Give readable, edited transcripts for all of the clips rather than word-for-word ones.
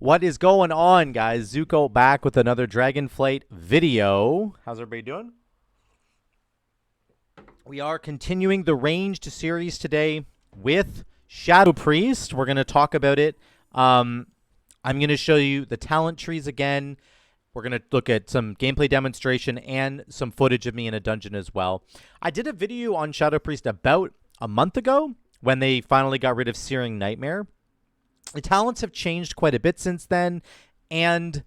What is going on, guys? Zuko back with another Dragonflight video. How's everybody doing? We are continuing the ranged series today with Shadow Priest. We're going to talk about it. I'm going to show you the talent trees again. We're going to look at some gameplay demonstration and some footage of me in a dungeon as well. I did a video on Shadow Priest about a month ago when they finally got rid of Searing Nightmare. The talents have changed quite a bit since then, and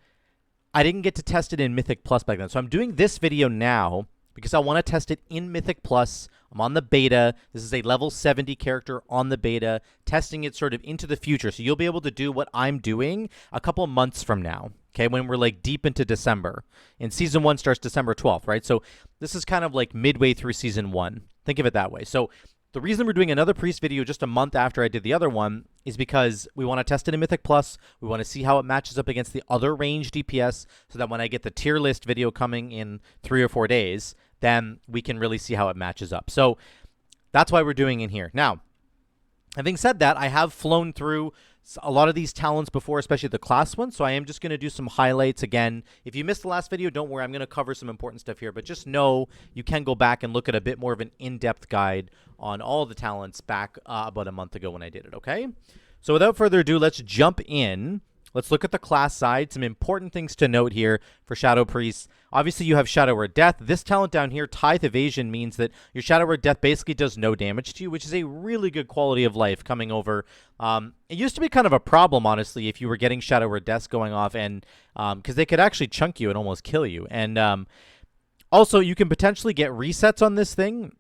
I didn't get to test it in Mythic Plus back then. So I'm doing this video now because I want to test it in Mythic Plus. I'm on the beta. This is a level 70 character on the beta, testing it sort of into the future. So you'll be able to do what I'm doing a couple of months from now, okay, when we're like deep into December. And Season 1 starts December 12th, right? So this is kind of like midway through Season 1. Think of it that way. So the reason we're doing another Priest video just a month after I did the other one is because we want to test it in Mythic Plus. We want to see how it matches up against the other range DPS so that when I get the tier list video coming in 3 or 4 days, then we can really see how it matches up. So that's why we're doing it here. Now, having said that, I have flown through a lot of these talents before, especially the class ones, so I am just going to do some highlights again. If you missed the last video, don't worry, I'm going to cover some important stuff here, but just know you can go back and look at a bit more of an in-depth guide on all the talents back about a month ago when I did it, okay? So without further ado, let's jump in. Let's look at the class side. Some important things to note here for Shadow Priests. Obviously, you have Shadow or Death. This talent down here, Tithe Evasion, means that your Shadow or Death basically does no damage to you, which is a really good quality of life coming over. It used to be kind of a problem, honestly, if you were getting Shadow or Deaths going off, and because they could actually chunk you and almost kill you. And also, you can potentially get resets on this thing.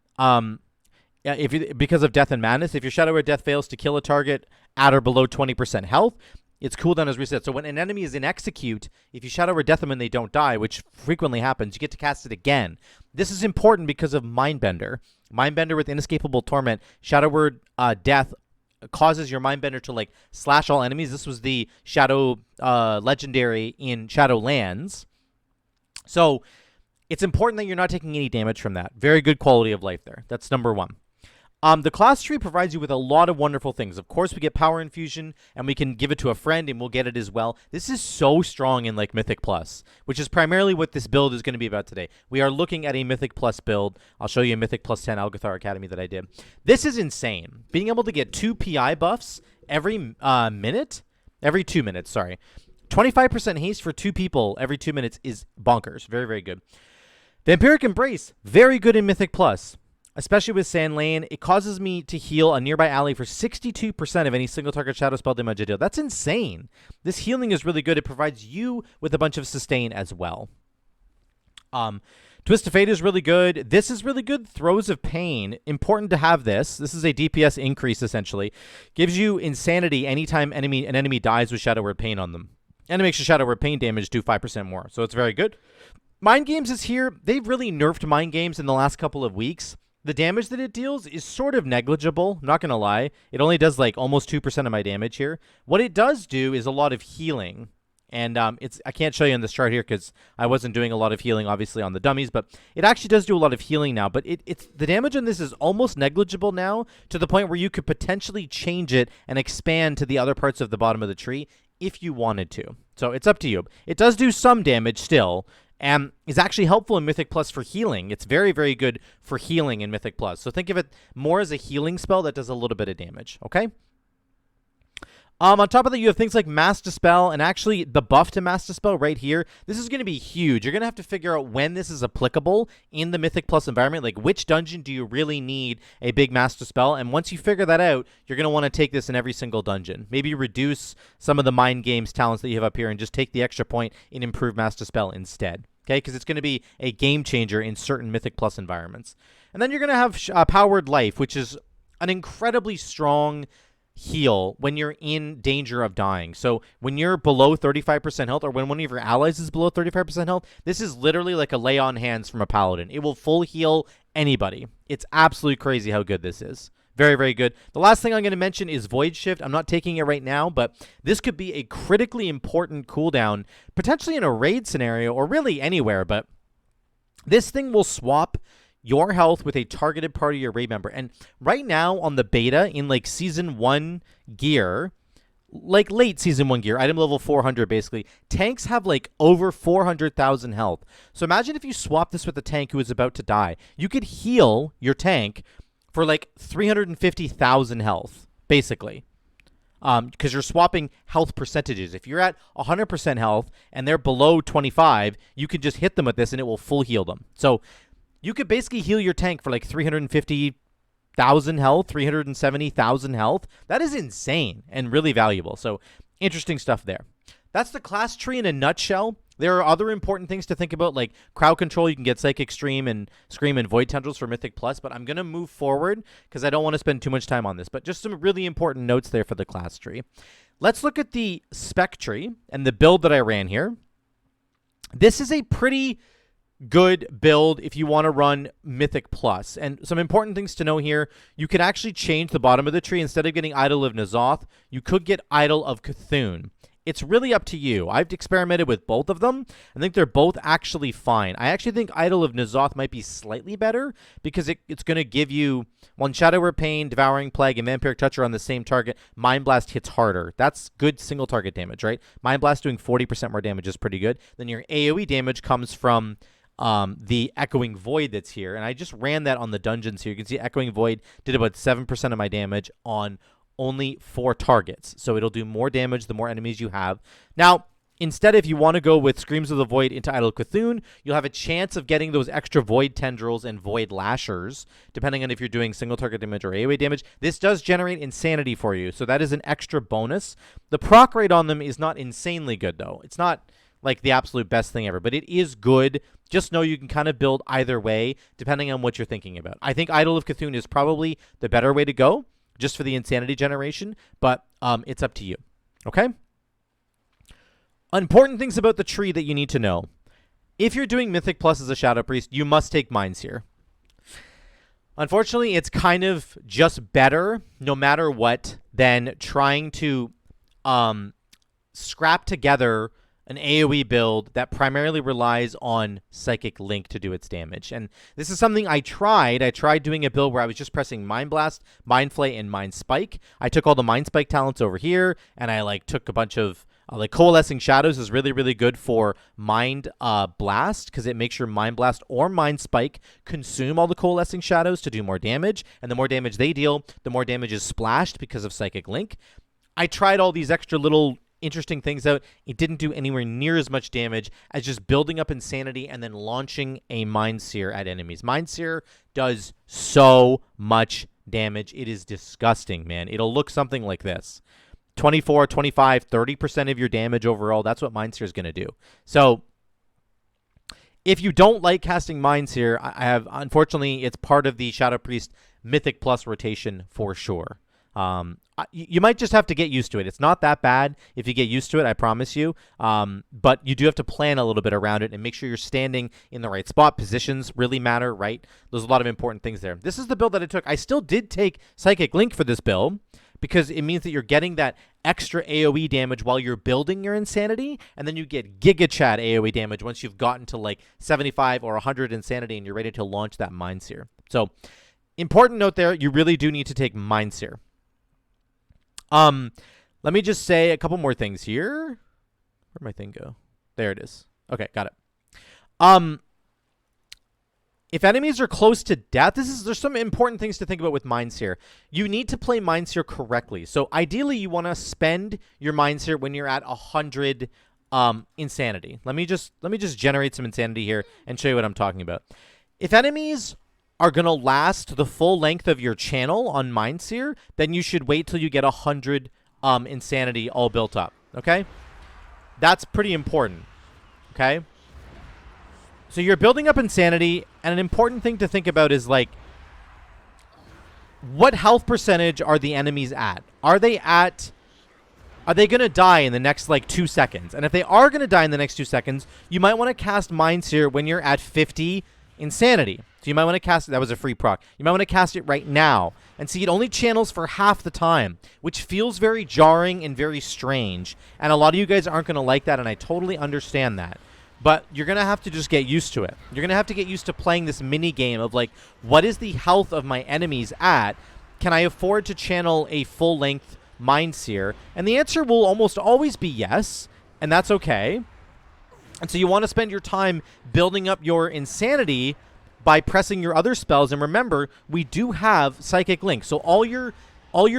Because of Death and Madness, if your Shadow or Death fails to kill a target at or below 20% health, its cooldown is reset. So when an enemy is in execute, if you Shadow or Death them and they don't die, which frequently happens, you get to cast it again. This is important because of Mindbender. Mindbender with Inescapable Torment. Shadow or Death causes your Mindbender to like slash all enemies. This was the Shadow legendary in Shadowlands. So it's important that you're not taking any damage from that. Very good quality of life there. That's number one. The class tree provides you with a lot of wonderful things. Of course, we get Power Infusion, and we can give it to a friend, and we'll get it as well. This is so strong in, like, Mythic Plus, which is primarily what this build is going to be about today. We are looking at a Mythic Plus build. I'll show you a Mythic Plus 10 Algathar Academy that I did. This is insane. Being able to get 2 PI buffs every minute? Every 2 minutes, sorry. 25% haste for 2 people every 2 minutes is bonkers. Very, very good. Vampiric Embrace, very good in Mythic Plus. Especially with Sand Lane, it causes me to heal a nearby ally for 62% of any single target shadow spell damage I deal. That's insane. This healing is really good. It provides you with a bunch of sustain as well. Twist of Fate is really good. This is really good. Throes of Pain. Important to have this. This is a DPS increase, essentially. Gives you insanity anytime an enemy dies with Shadow Word Pain on them. And it makes your Shadow Word Pain damage do 5% more. So it's very good. Mind Games is here. They've really nerfed Mind Games in the last couple of weeks. The damage that it deals is sort of negligible, not going to lie. It only does like almost 2% of my damage here. What it does do is a lot of healing. And I can't show you on this chart here because I wasn't doing a lot of healing, obviously, on the dummies. But it actually does do a lot of healing now. But the damage on this is almost negligible now to the point where you could potentially change it and expand to the other parts of the bottom of the tree if you wanted to. So it's up to you. It does do some damage still. And is actually helpful in Mythic Plus for healing. It's very, very good for healing in Mythic Plus. So think of it more as a healing spell that does a little bit of damage, okay? On top of that, you have things like Mass Dispel, and actually the buff to Mass Dispel right here. This is going to be huge. You're going to have to figure out when this is applicable in the Mythic Plus environment. Like, which dungeon do you really need a big Mass Dispel? And once you figure that out, you're going to want to take this in every single dungeon. Maybe reduce some of the Mind Games talents that you have up here and just take the extra point and improve Mass Dispel instead. Okay, because it's going to be a game changer in certain Mythic Plus environments. And then you're going to have Powered Life, which is an incredibly strong heal when you're in danger of dying. So when you're below 35% health, or when one of your allies is below 35% health, this is literally like a lay on hands from a paladin. It will full heal anybody. It's absolutely crazy how good this is. Very, very good. The last thing I'm going to mention is Void Shift. I'm not taking it right now, but this could be a critically important cooldown, potentially in a raid scenario, or really anywhere, but this thing will swap your health with a targeted party or raid member. And right now on the beta, in like Season 1 gear, like late season 1 gear, item level 400 basically, tanks have like over 400,000 health. So imagine if you swap this with a tank who is about to die. You could heal your tank for like 350,000 health, basically. Because you're swapping health percentages. If you're at 100% health and they're below 25, you can just hit them with this and it will full heal them. So you could basically heal your tank for like 350,000 health, 370,000 health. That is insane and really valuable. So interesting stuff there. That's the class tree in a nutshell. There are other important things to think about, like crowd control. You can get Psychic Scream and Void Tendrils for Mythic Plus, but I'm going to move forward because I don't want to spend too much time on this. But just some really important notes there for the class tree. Let's look at the spec tree and the build that I ran here. This is a pretty good build if you want to run Mythic Plus. And some important things to know here, you can actually change the bottom of the tree. Instead of getting Idol of N'Zoth, you could get Idol of Cthulhu. It's really up to you. I've experimented with both of them. I think they're both actually fine. I actually think Idol of N'Zoth might be slightly better because it's going to give you, when Shadow Word Pain, Devouring Plague, and Vampiric Touch are on the same target, Mind Blast hits harder. That's good single target damage, right? Mind Blast doing 40% more damage is pretty good. Then your AoE damage comes from the Echoing Void that's here. And I just ran that on the dungeons here. You can see Echoing Void did about 7% of my damage on only 4 targets. So it'll do more damage the more enemies you have. Now, instead, if you want to go with Screams of the Void into Idol of Cthulhu, you'll have a chance of getting those extra Void Tendrils and Void Lashers, depending on if you're doing single target damage or AoE damage. This does generate Insanity for you, so that is an extra bonus. The proc rate on them is not insanely good, though. It's not like the absolute best thing ever, but it is good. Just know you can kind of build either way, depending on what you're thinking about. I think Idol of Cthulhu is probably the better way to go, just for the insanity generation, but it's up to you, okay? Important things about the tree that you need to know. If you're doing Mythic Plus as a Shadow Priest, you must take Mind Sear. Unfortunately, it's kind of just better, no matter what, than trying to scrap together an AoE build that primarily relies on Psychic Link to do its damage. And this is something I tried. I tried doing a build where I was just pressing Mind Blast, Mind Flay, and Mind Spike. I took all the Mind Spike talents over here, and I took a bunch of like Coalescing Shadows is really, really good for Mind Blast because it makes your Mind Blast or Mind Spike consume all the Coalescing Shadows to do more damage. And the more damage they deal, the more damage is splashed because of Psychic Link. I tried all these extra little interesting things out. It didn't do anywhere near as much damage as just building up Insanity and then launching a Mind Sear at enemies. Mind Sear does so much damage. It is disgusting, man. It'll look something like this. 24, 25, 30% of your damage overall. That's what Mind Sear is going to do. So if you don't like casting Mind Sear, I have, unfortunately, it's part of the Shadow Priest Mythic Plus rotation for sure. You might just have to get used to it. It's not that bad if you get used to it, I promise you. But you do have to plan a little bit around it and make sure you're standing in the right spot. Positions really matter, right? There's a lot of important things there. This is the build that I took. I still did take Psychic Link for this build because it means that you're getting that extra AoE damage while you're building your Insanity, and then you get Giga Chad AoE damage once you've gotten to like 75 or 100 Insanity and you're ready to launch that Mind Sear. So, important note there, you really do need to take Mind Sear. Let me just say a couple more things here. Where'd my thing go? There it is. Okay, got it. If enemies are close to death, there's some important things to think about with Mind Sear. You need to play Mind Sear correctly. So ideally, you want to spend your Mind Sear when you're at 100 Insanity. Let me just generate some Insanity here and show you what I'm talking about. If enemies are going to last the full length of your channel on Mind Sear, then you should wait till you get 100 Insanity all built up, okay? That's pretty important, okay? So you're building up Insanity, and an important thing to think about is, like, what health percentage are the enemies at? Are they going to die in the next, like, 2 seconds? And if they are going to die in the next 2 seconds, you might want to cast Mind Sear when you're at 50 Insanity. So you might want to cast it. That was a free proc. You might want to cast it right now. And see, it only channels for half the time, which feels very jarring and very strange. And a lot of you guys aren't going to like that, and I totally understand that. But you're going to have to just get used to it. You're going to have to get used to playing this mini game of, like, what is the health of my enemies at? Can I afford to channel a full-length Mind Sear? And the answer will almost always be yes, and that's okay. And so you want to spend your time building up your insanity by pressing your other spells. And remember, we do have Psychic Link. So all your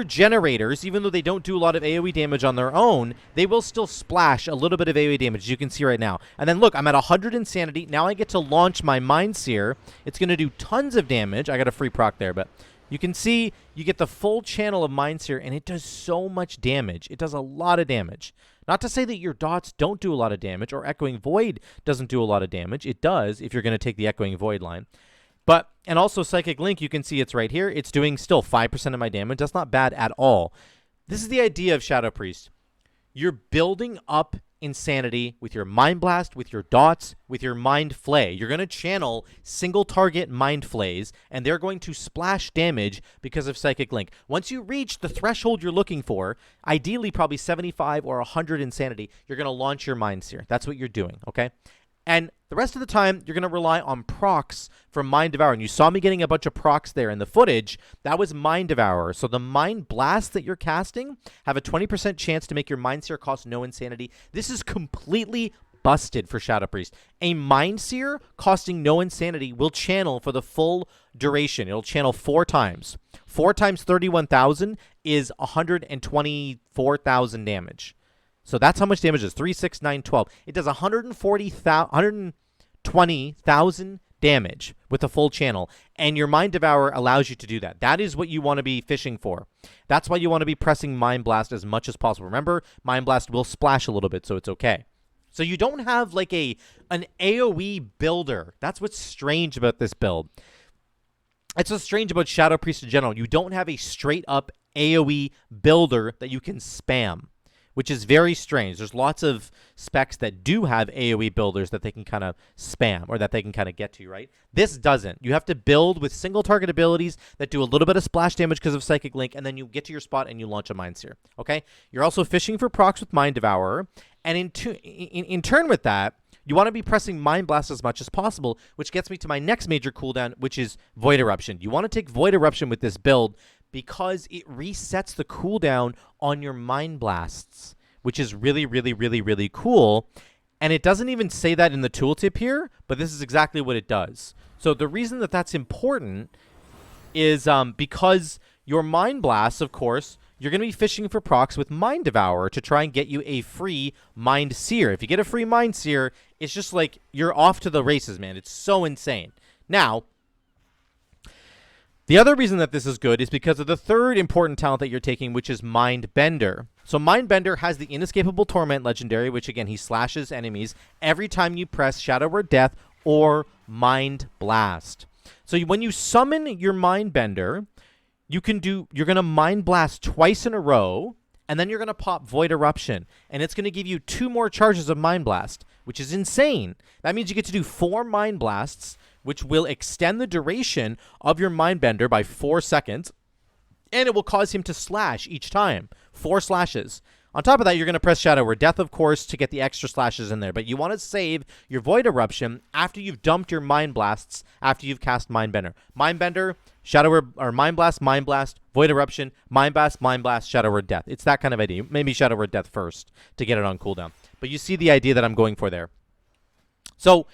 generators, even though they don't do a lot of AoE damage on their own, they will still splash a little bit of AoE damage, as you can see right now. And then look, I'm at 100 insanity. Now I get to launch my Mind Sear. It's going to do tons of damage. I got a free proc there, but you can see you get the full channel of Mind Sear, and it does so much damage. It does a lot of damage. Not to say that your dots don't do a lot of damage, or Echoing Void doesn't do a lot of damage. It does if you're going to take the Echoing Void line. But, and also Psychic Link, you can see it's right here. It's doing still 5% of my damage. That's not bad at all. This is the idea of Shadow Priest. You're building up insanity with your Mind Blast, with your dots, with your Mind Flay. You're going to channel single target Mind Flays, and they're going to splash damage because of Psychic Link. Once you reach the threshold you're looking for, ideally probably 75 or 100 insanity, you're going to launch your Mind Sear. That's what you're doing, okay? And the rest of the time, you're going to rely on procs from Mind Devourer. And you saw me getting a bunch of procs there in the footage. That was Mind Devourer. So the Mind Blasts that you're casting have a 20% chance to make your Mind Sear cost no insanity. This is completely busted for Shadow Priest. A Mind Sear costing no insanity will channel for the full duration. It'll channel 4 times. 4 times 31,000 is 124,000 damage. So that's how much damage it is. 3, 6, 9, 12. It does 120,000 damage with a full channel. And your Mind Devourer allows you to do that. That is what you want to be fishing for. That's why you want to be pressing Mind Blast as much as possible. Remember, Mind Blast will splash a little bit, so it's okay. So you don't have like an AoE builder. That's what's strange about this build. It's what's strange about Shadow Priest in general. You don't have a straight up AoE builder that you can spam, which is very strange. There's lots of specs that do have AoE builders that they can kind of spam or that they can kind of get to, right? This doesn't. You have to build with single target abilities that do a little bit of splash damage because of Psychic Link, and then you get to your spot and you launch a Mind Sear, okay? You're also fishing for procs with Mind Devourer, and in turn with that, you want to be pressing Mind Blast as much as possible, which gets me to my next major cooldown, which is Void Eruption. You want to take Void Eruption with this build because it resets the cooldown on your Mind Blasts, which is really, really, really, really cool. And it doesn't even say that in the tooltip here, but this is exactly what it does. So the reason that that's important is because your Mind Blasts, of course, you're going to be fishing for procs with Mind Devourer to try and get you a free Mind Sear. If you get a free Mind Sear, it's just like you're off to the races, man. It's so insane. Now, the other reason that this is good is because of the third important talent that you're taking, which is Mind Bender. So Mind Bender has the Inescapable Torment legendary, which again, he slashes enemies every time you press Shadow Word Death or Mind Blast. So when you summon your Mind Bender, you're going to Mind Blast twice in a row, and then you're going to pop Void Eruption, and it's going to give you 2 more charges of Mind Blast, which is insane. That means you get to do 4 Mind Blasts, which will extend the duration of your Mind Bender by 4 seconds, and it will cause him to slash each time. 4 slashes. On top of that, you're going to press Shadow Word Death, of course, to get the extra slashes in there. But you want to save your Void Eruption after you've dumped your Mind Blasts, after you've cast Mind Bender. Mind Bender, Shadow Word, or Mind Blast, Void Eruption, Mind Blast, Shadow Word Death. It's that kind of idea. Maybe Shadow Word Death first to get it on cooldown. But you see the idea that I'm going for there. So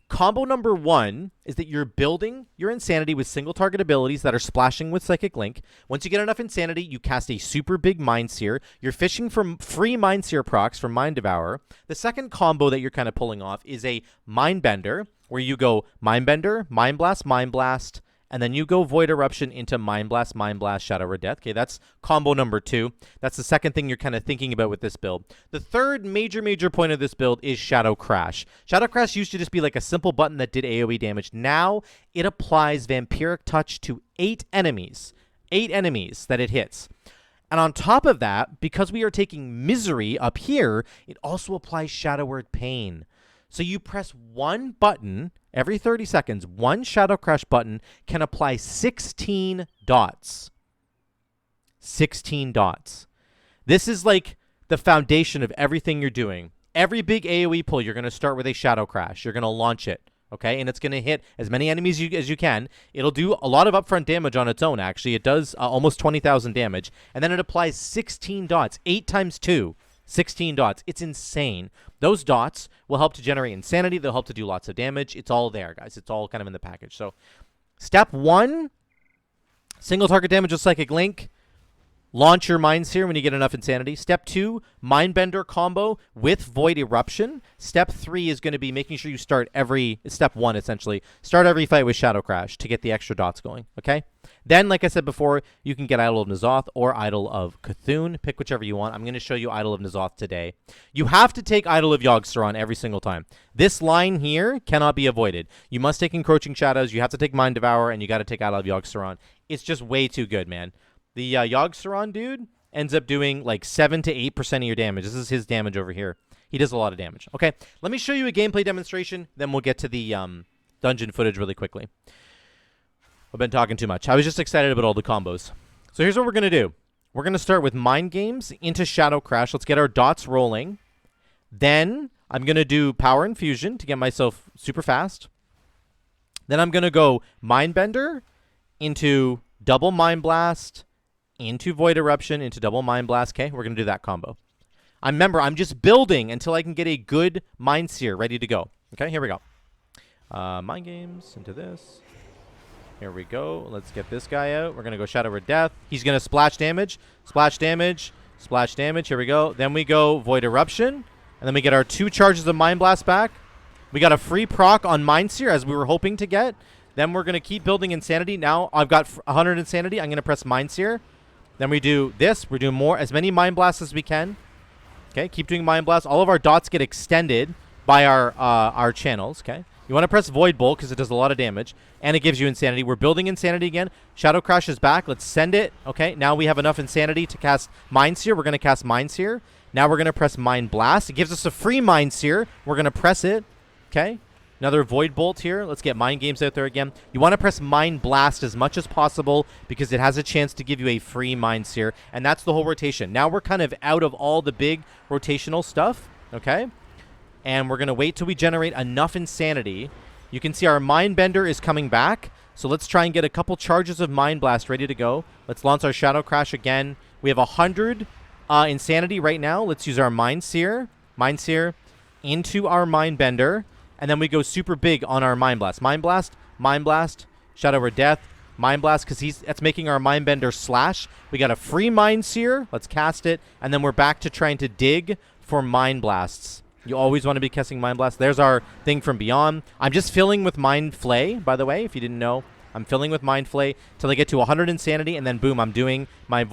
combo number 1 is that you're building your insanity with single target abilities that are splashing with Psychic Link. Once you get enough insanity, you cast a super big Mind Sear. You're fishing for free Mind Sear procs from Mind Devourer. The second combo that you're kind of pulling off is a Mind Bender, where you go Mind Bender, Mind Blast, and then you go Void Eruption into Mind Blast, Shadow Word Death. Okay, that's combo number 2. That's the second thing you're kind of thinking about with this build. The third major point of this build is Shadow Crash. Shadow Crash used to just be like a simple button that did AoE damage. Now it applies Vampiric Touch to 8 enemies. 8 enemies that it hits. And on top of that, because we are taking Misery up here, it also applies Shadow Word Pain. So you press one button every 30 seconds. One Shadow Crash button can apply 16 dots. 16 dots. This is like the foundation of everything you're doing. Every big AoE pull, you're going to start with a Shadow Crash. You're going to launch it. okay? And it's going to hit as many enemies as you can. It'll do a lot of upfront damage on its own, actually. It does almost 20,000 damage. And then it applies 16 dots, 8 times 2, 16 dots. It's insane. Those dots will help to generate insanity. They'll help to do lots of damage. It's all there, guys. It's all kind of in the package. So step 1, single target damage with Psychic Link. Launch your Mind Sear when you get enough insanity. Step 2, Mindbender combo with Void Eruption. Step 3 is going to be making sure you start step 1 essentially. Start every fight with Shadow Crash to get the extra dots going, okay? Then, like I said before, you can get Idol of N'Zoth or Idol of Cthulhu. Pick whichever you want. I'm going to show you Idol of N'Zoth today. You have to take Idol of Yogg-Saron every single time. This line here cannot be avoided. You must take Encroaching Shadows, you have to take Mind Devourer, and you got to take Idol of Yogg-Saron. It's just way too good, man. The Yogg-Saron dude ends up doing like 7 to 8% of your damage. This is his damage over here. He does a lot of damage. Okay, let me show you a gameplay demonstration, then we'll get to the dungeon footage really quickly. I've been talking too much. I was just excited about all the combos. So here's what we're going to do. We're going to start with Mind Games into Shadow Crash. Let's get our dots rolling. Then I'm going to do Power Infusion to get myself super fast. Then I'm going to go Mindbender into Double Mind Blast, into Void Eruption, into Double Mind Blast. Okay, we're going to do that combo. Remember, I'm just building until I can get a good Mind Sear ready to go. Okay, here we go. Mind Games into this. Here we go. Let's get this guy out. We're going to go Shadow Word Death. He's going to splash damage, splash damage, splash damage. Here we go. Then we go Void Eruption. And then we get our 2 charges of Mind Blast back. We got a free proc on Mind Sear, as we were hoping to get. Then we're going to keep building Insanity. Now I've got 100 Insanity. I'm going to press Mind Sear. Then we do this. We're doing as many Mind Blasts as we can. Okay, keep doing Mind Blasts. All of our dots get extended by our channels. Okay, you want to press Void Bolt because it does a lot of damage and it gives you Insanity. We're building Insanity again. Shadow Crash is back. Let's send it. Okay, now we have enough Insanity to cast Mind Sear. We're going to cast Mind Sear. Now we're going to press Mind Blast. It gives us a free Mind Sear. We're going to press it. Okay. Another Void Bolt here. Let's get Mind Games out there again. You want to press Mind Blast as much as possible because it has a chance to give you a free Mind Sear. And that's the whole rotation. Now we're kind of out of all the big rotational stuff. Okay? And we're going to wait till we generate enough Insanity. You can see our Mind Bender is coming back. So let's try and get a couple charges of Mind Blast ready to go. Let's launch our Shadow Crash again. We have 100 Insanity right now. Let's use our Mind Sear. Mind Sear into our Mind Bender. And then we go super big on our Mind Blast. Mind Blast, Mind Blast, Shadow Word Death, Mind Blast, because that's making our Mind Bender slash. We got a free Mind Sear. Let's cast it. And then we're back to trying to dig for Mind Blasts. You always want to be casting Mind Blast. There's our thing from Beyond. I'm just filling with Mind Flay, by the way, if you didn't know. I'm filling with Mind Flay till I get to 100 Insanity, and then boom, I'm doing my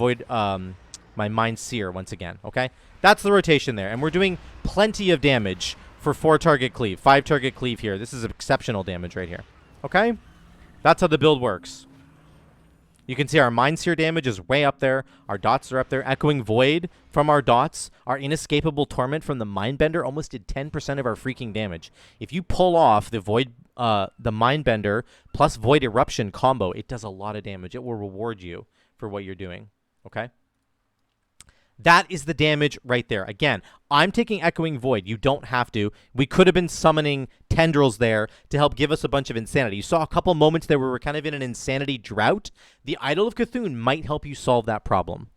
my Mind Sear once again, okay? That's the rotation there. And we're doing plenty of damage for 4-target cleave, 5-target cleave here. This is exceptional damage right here. Okay? That's how the build works. You can see our Mind Sear damage is way up there. Our dots are up there. Echoing Void from our dots. Our Inescapable Torment from the Mindbender almost did 10% of our freaking damage. If you pull off the Mindbender plus Void Eruption combo, it does a lot of damage. It will reward you for what you're doing. Okay? That is the damage right there. Again, I'm taking Echoing Void. You don't have to. We could have been summoning Tendrils there to help give us a bunch of Insanity. You saw a couple moments there where we're kind of in an Insanity drought. The Idol of Cthulhu might help you solve that problem.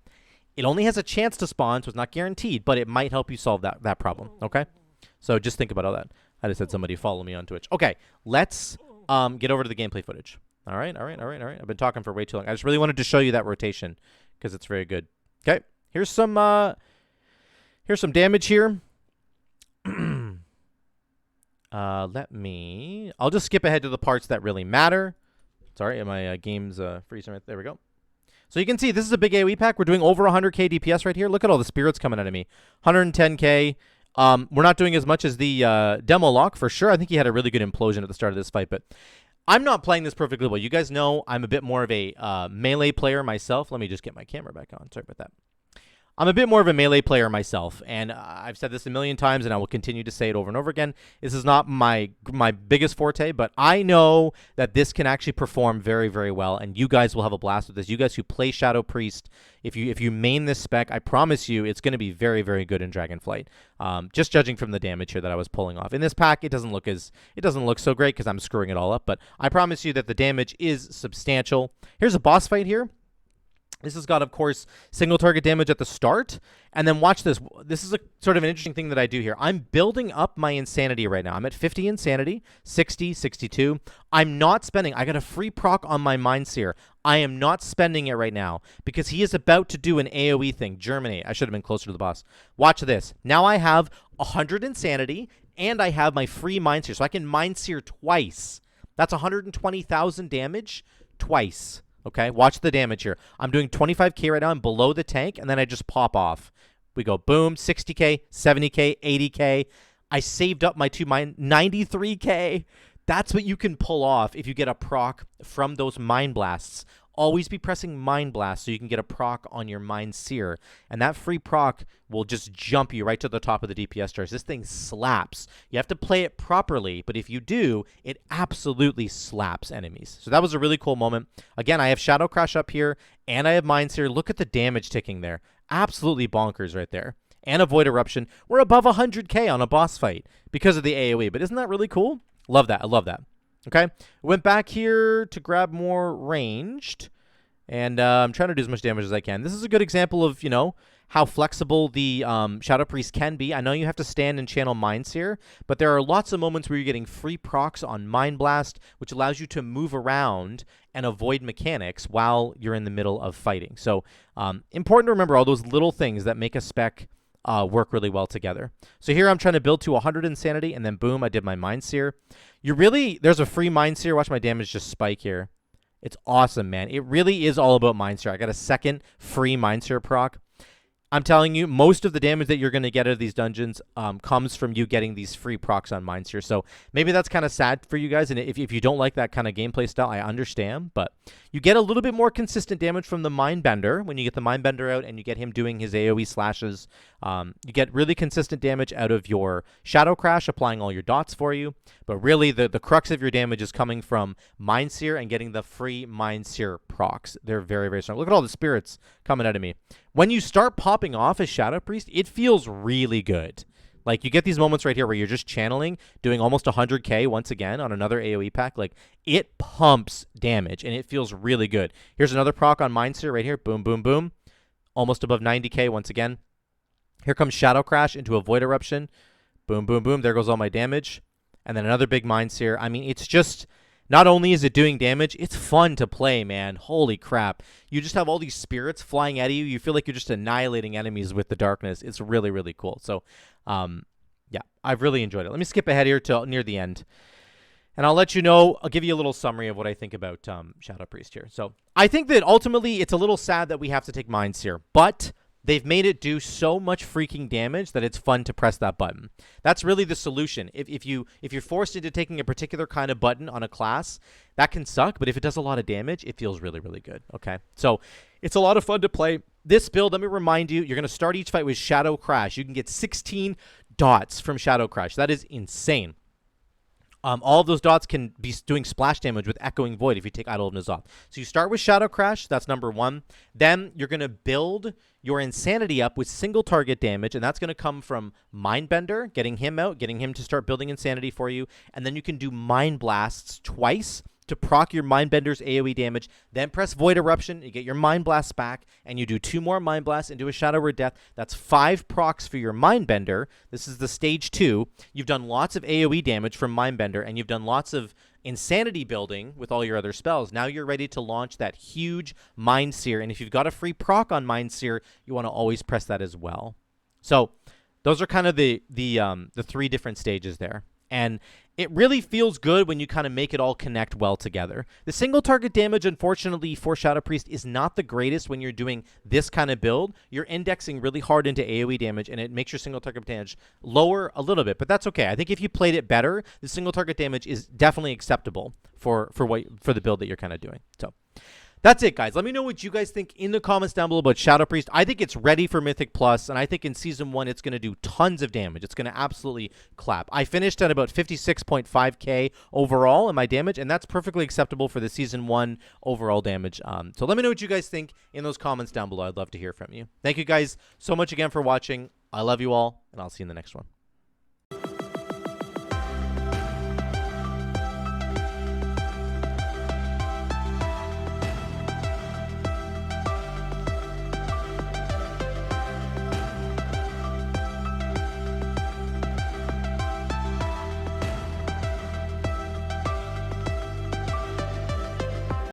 It only has a chance to spawn, so it's not guaranteed, but it might help you solve that problem, okay? So just think about all that. I just had somebody follow me on Twitch. Okay, let's get over to the gameplay footage. All right. I've been talking for way too long. I just really wanted to show you that rotation because it's very good. Okay. Here's some damage here. I'll just skip ahead to the parts that really matter. Sorry, my game's freezing right there. We go. So you can see this is a big AoE pack. We're doing over 100k DPS right here. Look at all the spirits coming out of me. 110k. We're not doing as much as the demo lock for sure. I think he had a really good implosion at the start of this fight, but I'm not playing this perfectly well. You guys know I'm a bit more of a melee player myself. Let me just get my camera back on. Sorry about that. I'm a bit more of a melee player myself, and I've said this a million times, and I will continue to say it over and over again. This is not my biggest forte, but I know that this can actually perform very, very well, and you guys will have a blast with this. You guys who play Shadow Priest, if you main this spec, I promise you it's going to be very, very good in Dragonflight. Just judging from the damage here that I was pulling off. In this pack, it doesn't look so great because I'm screwing it all up, but I promise you that the damage is substantial. Here's a boss fight here. This has got, of course, single target damage at the start. And then watch this. This is a sort of an interesting thing that I do here. I'm building up my insanity right now. I'm at 50 insanity, 60, 62. I'm not spending. I got a free proc on my Mind Sear. I am not spending it right now because he is about to do an AoE thing. Germinate. I should have been closer to the boss. Watch this. Now I have 100 insanity and I have my free Mind Sear. So I can Mind Sear twice. That's 120,000 damage twice. Okay, watch the damage here. I'm doing 25k right now. I'm below the tank, and then I just pop off. We go boom, 60k, 70k, 80k. I saved up my 93k. That's what you can pull off if you get a proc from those Mind Blasts. Always be pressing Mind Blast so you can get a proc on your Mind Sear. And that free proc will just jump you right to the top of the DPS charts. This thing slaps. You have to play it properly, but if you do, it absolutely slaps enemies. So that was a really cool moment. Again, I have Shadow Crash up here, and I have Mind Sear. Look at the damage ticking there. Absolutely bonkers right there. And a Void Eruption. We're above 100k on a boss fight because of the AoE, but isn't that really cool? Love that. I love that. Okay, went back here to grab more ranged, and I'm trying to do as much damage as I can. This is a good example of, you know, how flexible the Shadow Priest can be. I know you have to stand and channel Mind Sear, but there are lots of moments where you're getting free procs on Mind Blast, which allows you to move around and avoid mechanics while you're in the middle of fighting. So important to remember all those little things that make a spec work really well together. So here I'm trying to build to 100 insanity, and then boom, I did my Mind Sear. There's a free Mind Sear. Watch my damage just spike here. It's awesome, man. It really is all about Mind Sear. I got a second free Mind Sear proc. I'm telling you, most of the damage that you're going to get out of these dungeons comes from you getting these free procs on Mind Sear. So maybe that's kind of sad for you guys, and if you don't like that kind of gameplay style, I understand. But you get a little bit more consistent damage from the Mind Bender when you get the Mind Bender out and you get him doing his AoE slashes. You get really consistent damage out of your Shadow Crash, applying all your dots for you. But really, the crux of your damage is coming from Mind Sear and getting the free Mind Sear procs. They're very, very strong. Look at all the spirits coming out of me. When you start popping off as Shadow Priest, it feels really good. Like, you get these moments right here where you're just channeling, doing almost 100k once again on another AoE pack. Like, it pumps damage, and it feels really good. Here's another proc on Mind Sear right here. Boom, boom, boom. Almost above 90k once again. Here comes Shadow Crash into a Void Eruption. Boom, boom, boom. There goes all my damage. And then another big Mind Sear. I mean, it's just... Not only is it doing damage, it's fun to play, man. Holy crap. You just have all these spirits flying at you. You feel like you're just annihilating enemies with the darkness. It's really, really cool. So, yeah, I've really enjoyed it. Let me skip ahead here to near the end. And I'll let you know, I'll give you a little summary of what I think about Shadow Priest here. So, I think that ultimately it's a little sad that we have to take Mind Sear, but they've made it do so much freaking damage that it's fun to press that button. That's really the solution. If you're forced into taking a particular kind of button on a class, that can suck, but if it does a lot of damage, it feels really, really good, okay? So it's a lot of fun to play. This build, let me remind you, you're going to start each fight with Shadow Crash. You can get 16 dots from Shadow Crash. That is insane. All of those dots can be doing splash damage with Echoing Void if you take Idol of N'Zoth. So you start with Shadow Crash. That's number one. Then you're going to build your Insanity up with single target damage, and that's going to come from Mind Bender, getting him out, getting him to start building Insanity for you. And then you can do Mind Blasts twice to proc your Mind Bender's AoE damage, then press Void Eruption, you get your Mind Blasts back, and you do 2 more Mind Blasts into a Shadow Word Death. That's 5 procs for your Mind Bender. This is the stage 2. You've done lots of AoE damage from Mind Bender, and you've done lots of Insanity building with all your other spells. Now you're ready to launch that huge Mind Sear, and if you've got a free proc on Mind Sear, you want to always press that as well. So those are kind of the 3 different stages there. And it really feels good when you kind of make it all connect well together. The single target damage, unfortunately, for Shadow Priest is not the greatest when you're doing this kind of build. You're indexing really hard into AoE damage, and it makes your single target damage lower a little bit. But that's okay. I think if you played it better, the single target damage is definitely acceptable for the build that you're kind of doing. So That's it, guys. Let me know what you guys think in the comments down below about Shadow Priest. I think it's ready for Mythic Plus, and I think in Season 1 it's going to do tons of damage. It's going to absolutely clap. I finished at about 56.5k overall in my damage, and that's perfectly acceptable for the Season 1 overall damage. So let me know what you guys think in those comments down below. I'd love to hear from you. Thank you guys so much again for watching. I love you all, and I'll see you in the next one.